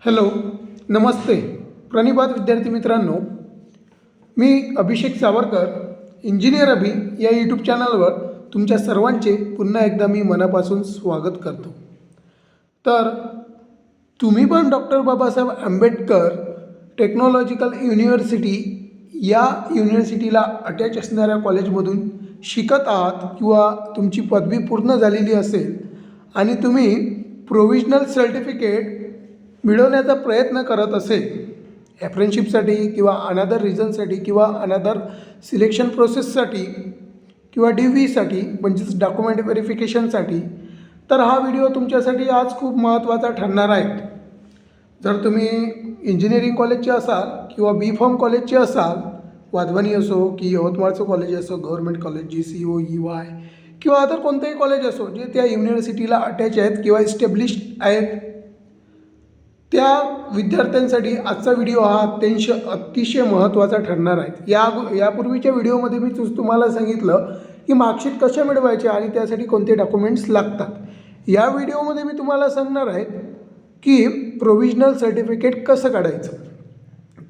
Hello, नमस्ते प्रणिपात विद्यार्थी मित्रांनो. मी अभिषेक Savarkar, engineer अभि या यूट्यूब चॅनलवर तुमच्या सर्वांचे पुन्हा एकदा मी मनापासून स्वागत करतो. तर तुम्ही पण doctor Babasaheb Ambedkar technological university या युनिव्हर्सिटीला अटॅच असणाऱ्या कॉलेजमधून शिकत आहात किंवा तुमची पदवी पूर्ण झालेली असेल आणि तुम्ही प्रोविजनल सर्टिफिकेट मिळवण्याचा प्रयत्न करत असेल ॲप्रेंटिसशिपसाठी किंवा अनदर रिझनसाठी किंवा अनदर सिलेक्शन प्रोसेससाठी किंवा DVसाठी म्हणजेच डॉक्युमेंट व्हेरिफिकेशनसाठी, तर हा व्हिडिओ तुमच्यासाठी आज खूप महत्त्वाचा ठरणार आहे. जर तुम्ही इंजिनिअरिंग कॉलेजचे असाल किंवा B.Pharm कॉलेजचे असाल, वाधवानी असो की यवतमाळचं कॉलेज असो, गव्हर्नमेंट कॉलेज GCO EY किंवा अदर कोणतेही कॉलेज असो जे त्या युनिव्हर्सिटीला अटॅच आहेत किंवा इस्टॅब्लिश्ड आहेत, त्या विद्यार्थ्यांसाठी आजचा व्हिडिओ हा अतिशय महत्त्वाचा ठरणार आहे. यापूर्वीच्या व्हिडिओमध्ये मी तुम्हाला सांगितलं की मार्कशीट कशा मिळवायचे आणि त्यासाठी कोणते डॉक्युमेंट्स लागतात. या व्हिडिओमध्ये मी तुम्हाला सांगणार आहे की प्रोविजनल सर्टिफिकेट कसं काढायचं.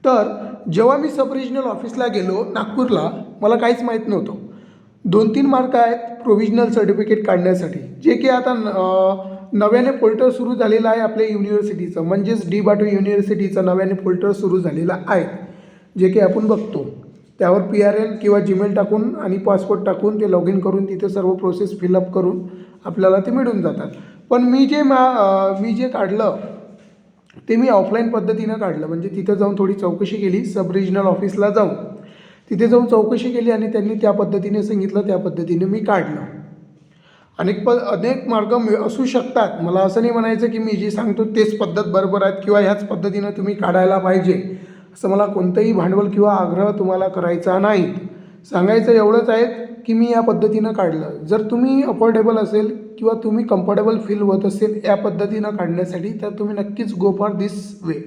तर जेव्हा मी सब रिजनल ऑफिसला गेलो नागपूरला, मला काहीच माहीत नव्हतं. 2-3 मार्क आहेत प्रोविजनल सर्टिफिकेट काढण्यासाठी, जे की आता नव्याने पोर्टल सुरू झालेलं आहे आपल्या युनिव्हर्सिटीचं, म्हणजेच D.Batu युनिव्हर्सिटीचं नव्याने पोर्टल सुरू झालेलं आहे, जे की आपण बघतो. त्यावर PRN किंवा Gmail टाकून आणि पासवर्ड टाकून ते लॉग इन करून तिथे सर्व प्रोसेस फिलअप करून आपल्याला ते मिळून जातात. पण मी जे काढलं ते मी ऑफलाईन पद्धतीनं काढलं. म्हणजे तिथं जाऊन थोडी चौकशी केली, सब रिजनल ऑफिसला जाऊन तिथे जाऊन चौकशी केली आणि त्यांनी त्या पद्धतीने सांगितलं, त्या पद्धतीने मी काढलं. अनेक मार्ग असू शकतात. मला असं नाही म्हणायचं की मी जे सांगतो तेच पद्धत बरोबर आहेत किंवा ह्याच पद्धतीनं तुम्ही काढायला पाहिजे, असं मला कोणतंही भांडवल किंवा आग्रह तुम्हाला करायचा नाही. सांगायचं एवढंच आहे की मी या पद्धतीनं काढलं. जर तुम्ही अफोर्डेबल असेल किंवा तुम्ही कम्फर्टेबल फील होत असेल या पद्धतीनं काढण्यासाठी, तर तुम्ही नक्कीच गो फॉर दिस वे.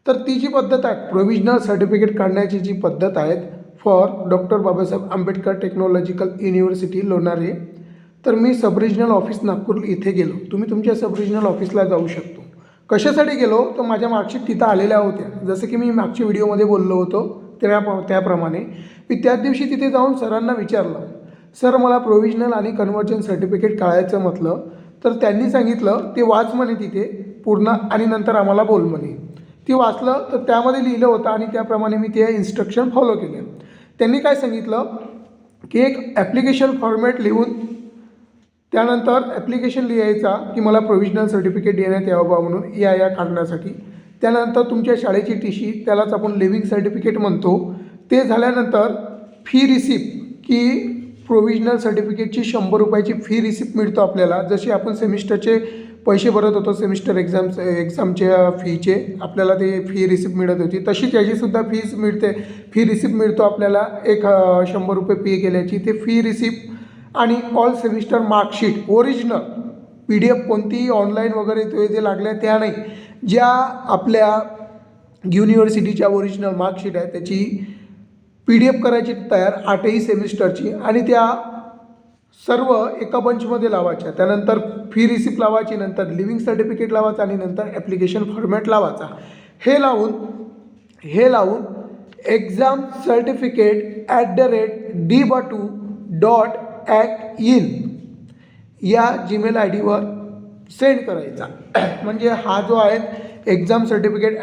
तर ती जी पद्धत आहे प्रोविजनल सर्टिफिकेट काढण्याची जी पद्धत आहे for doctor Babasaheb Ambedkar technological university Lonare, तर मी सब रिजनल ऑफिस नागपूर इथे गेलो. तुम्ही तुमच्या सब रिजनल ऑफिसला जाऊ शकतो. कशासाठी गेलो तर माझ्या मार्कशीट तिथं आलेल्या होत्या, जसं की मी मागच्या व्हिडिओमध्ये बोललो होतो त्याप्रमाणे मी त्याच दिवशी तिथे जाऊन सरांना विचारलं, सर मला प्रोविजनल आणि कन्व्हर्जन सर्टिफिकेट काढायचं म्हटलं. तर त्यांनी सांगितलं ते वाच म्हणे तिथे पूर्ण आणि नंतर आम्हाला बोल म्हणे. ती वाचलं तर त्यामध्ये लिहिलं होतं आणि त्याप्रमाणे मी ते इन्स्ट्रक्शन फॉलो केले. त्यांनी काय सांगितलं की एक ॲप्लिकेशन फॉर्मॅट लिहून त्यानंतर ॲप्लिकेशन लिहायचा की मला प्रोविजनल सर्टिफिकेट देण्यात यावं म्हणून या काढण्यासाठी. त्यानंतर तुमच्या शाळेची TC, त्यालाच आपण लिव्हिंग सर्टिफिकेट म्हणतो, ते झाल्यानंतर फी रिसिप्ट की प्रोविजनल सर्टिफिकेटची 100 रुपयाची फी रिसिप्ट मिळतो आपल्याला. जशी आपण सेमिस्टरचे पैसे भरत होतो, सेमिस्टर एक्झामच्या फीचे आपल्याला ते फी रिसिप्ट मिळत होती, तशी त्याचीसुद्धा फीस मिळते. फी रिसिप्ट मिळतो आपल्याला 100 रुपये पे केल्याची. ते फी रिसिप्ट आणि all semester marksheet original PDF, कोणतीही ऑनलाईन वगैरे ते जे लागल्या त्या नाही, ज्या आपल्या युनिव्हर्सिटीच्या ओरिजिनल मार्कशीट आहे त्याची PDF करायची तयार 8ही सेमिस्टरची आणि त्या सर्व एका बंचमध्ये लावायच्या. त्यानंतर फी रिसिप्ट लावायची, नंतर लिव्हिंग सर्टिफिकेट लावायचं आणि नंतर ॲप्लिकेशन फॉर्मॅट लावायचा. हे लावून एक्झाम सर्टिफिकेट @dbatu.ac.in या Gmail ID वर सेंड करायचा. म्हणजे हा जो आहे एक्झाम सर्टिफिकेट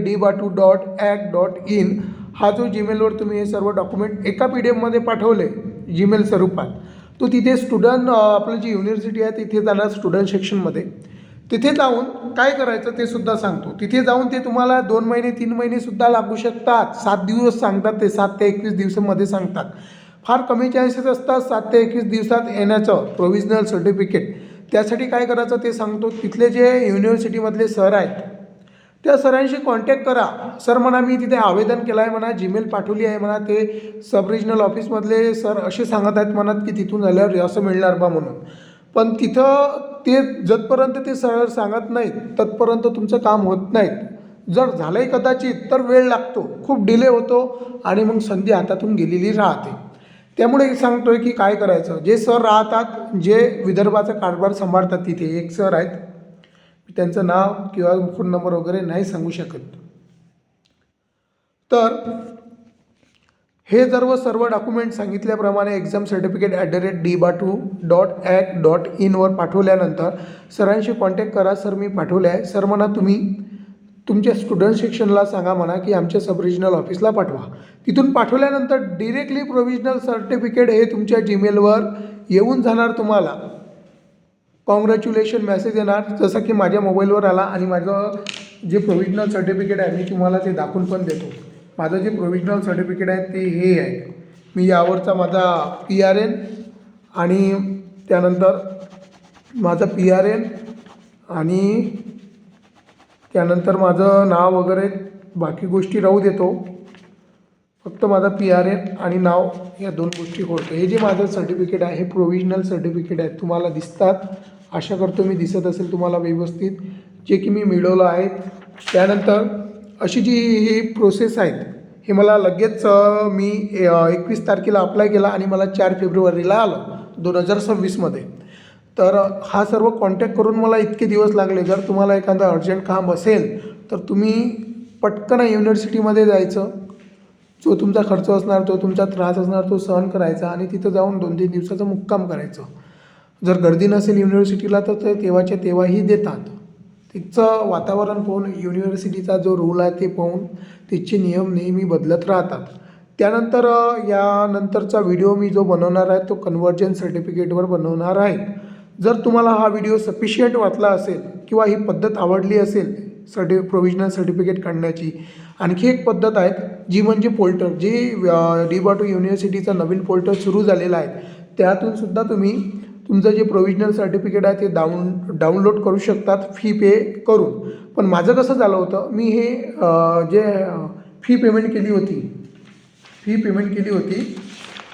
@dbatu.ac.in हा जो Gmailवर तुम्ही हे सर्व डॉक्युमेंट एका PDF पाठवले Gmail स्वरूपात, तो तिथे स्टुडंट आपलं जी युनिव्हर्सिटी आहे तिथे जाणार स्टुडंट सेक्शनमध्ये. तिथे जाऊन काय करायचं ते सुद्धा सांगतो. तिथे जाऊन ते तुम्हाला 2 महिने 3 महिनेसुद्धा लागू शकतात. 7 दिवस सांगतात ते, 7 ते 21 दिवसामध्ये सांगतात. फार कमी चान्सेस असतात 7 ते 21 दिवसात येण्याचं प्रोविजनल सर्टिफिकेट. त्यासाठी काय करायचं ते सांगतो. तिथले जे युनिव्हर्सिटीमधले सर आहेत त्या सरांशी कॉन्टॅक्ट करा. सर म्हणा मी तिथे आवेदन केलं आहे म्हणा, Gmail पाठवली आहे म्हणा, ते सब रिजनल ऑफिसमधले सर असे सांगत आहेत म्हणत की तिथून झाल्यावर असं मिळणार बा म्हणून. पण तिथं ते जतपर्यंत ते सर सांगत नाहीत तत्पर्यंत तुमचं काम होत नाहीत. जर झालंही कदाचित तर वेळ लागतो, खूप डिले होतो आणि मग संधी हातातून गेलेली राहते. त्यामुळे सांगतोय की काय करायचं. जे सर राहतात, जे विदर्भाचा कारभार सांभाळतात, तिथे एक सर आहेत, त्यांचं नाव किंवा फोन नंबर वगैरे नाही सांगू शकत. तर हे सर्व डॉक्युमेंट सांगितल्याप्रमाणे एक्झाम सर्टिफिकेट @dbatu.ac.in वर पाठवल्यानंतर सरांशी कॉन्टॅक्ट करा. सर मी पाठवले आहे. सर म्हणा तुम्ही तुमच्या स्टुडंट सेक्शनला सांगा म्हणा की आमच्या सब रिजनल ऑफिसला पाठवा. तिथून पाठवल्यानंतर डिरेक्टली प्रोव्हिजनल सर्टिफिकेट हे तुमच्या जीमेलवर येऊन जाणार. तुम्हाला कॉंग्रॅच्युलेशन मेसेज येणार, जसं की माझ्या मोबाईलवर आला. आणि माझं जे प्रोव्हिजनल सर्टिफिकेट आहे मी तुम्हाला ते दाखवून पण देतो. माझं जे प्रोव्हिजनल सर्टिफिकेट आहे ते हे आहे. मी यावरचा माझा PRN आणि त्यानंतर माझं PRN आणि त्यानंतर माझं नाव वगैरे बाकी गोष्टी राहू देतो. फक्त माझा PRN आणि नाव या 2 गोष्टी खोडतो. हे जे माझं सर्टिफिकेट आहे हे प्रोव्हिजनल सर्टिफिकेट आहे. तुम्हाला दिसतात, आशा करतो मी दिसत असेल तुम्हाला व्यवस्थित, जे की मी मिळवलं आहे. त्यानंतर अशी जी ही प्रोसेस आहेत हे मला लगेच मी 21 तारखेला अप्लाय केला आणि मला 4 फेब्रुवारीला आलं 2026मध्ये. तर हा सर्व कॉन्टॅक्ट करून मला इतके दिवस लागले. जर तुम्हाला एखादं अर्जंट काम असेल तर तुम्ही पटकन युनिव्हर्सिटीमध्ये जायचं. जो तुमचा खर्च असणार, तो तुमचा त्रास असणार, तो सहन करायचा आणि तिथं जाऊन 2-3 दिवसाचा मुक्काम करायचं. जर गर्दी नसेल युनिव्हर्सिटीला तर ते तेव्हाच्या तेव्हाही देतात. तिथचं वातावरण पाहून, युनिव्हर्सिटीचा जो रूल आहे ते पाहून तिथचे नियम नेहमी बदलत राहतात. त्यानंतर यानंतरचा व्हिडिओ मी जो बनवणार आहे तो कन्व्हर्जन सर्टिफिकेटवर बनवणार आहे. जर तुम्हाला हा व्हिडिओ सफिशियंट वाटला असेल किंवा ही पद्धत आवडली असेल प्रोव्हिजनल सर्टिफिकेट काढण्याची, आणखी एक पद्धत आहे जी म्हणजे पोर्टल, जी DBATU युनिव्हर्सिटीचा नवीन पोर्टल सुरू झालेला आहे. त्यातून सुद्धा तुम्ही तुमचं जे प्रोव्हिजनल सर्टिफिकेट आहे ते डाउनलोड करू शकतात फी पे करून. पण माझं कसं झालं होतं, मी हे जे फी पेमेंट केली होती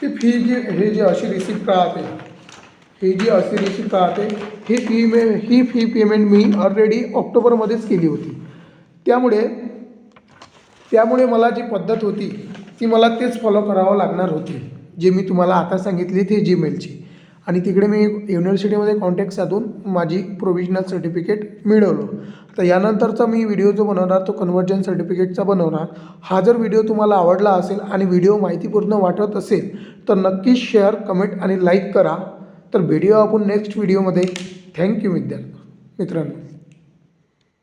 ती हे जे अशी रिसिप्ट राहते, ही फी पेमेंट मी ऑलरेडी ऑक्टोबरमध्येच केली होती. त्यामुळे मला जी पद्धत होती ती मला तेच फॉलो करावं लागणार होती, जे मी तुम्हाला आता सांगितली ती जीमेलची. आणि तिकडे मी युनिव्हर्सिटीमध्ये कॉन्टॅक्ट साधून माझी प्रोव्हिजनल सर्टिफिकेट मिळवलं. आता यानंतरचा मी व्हिडिओ जो बनवणार तो कन्व्हर्जन सर्टिफिकेटचा बनवणार. हा जर व्हिडिओ तुम्हाला आवडला असेल आणि व्हिडिओ माहितीपूर्ण वाटत असेल तर नक्कीच शेअर, कमेंट आणि लाईक करा. तर व्हिडिओ आपण नेक्स्ट व्हिडिओमध्ये. थँक्यू मित्रांनो.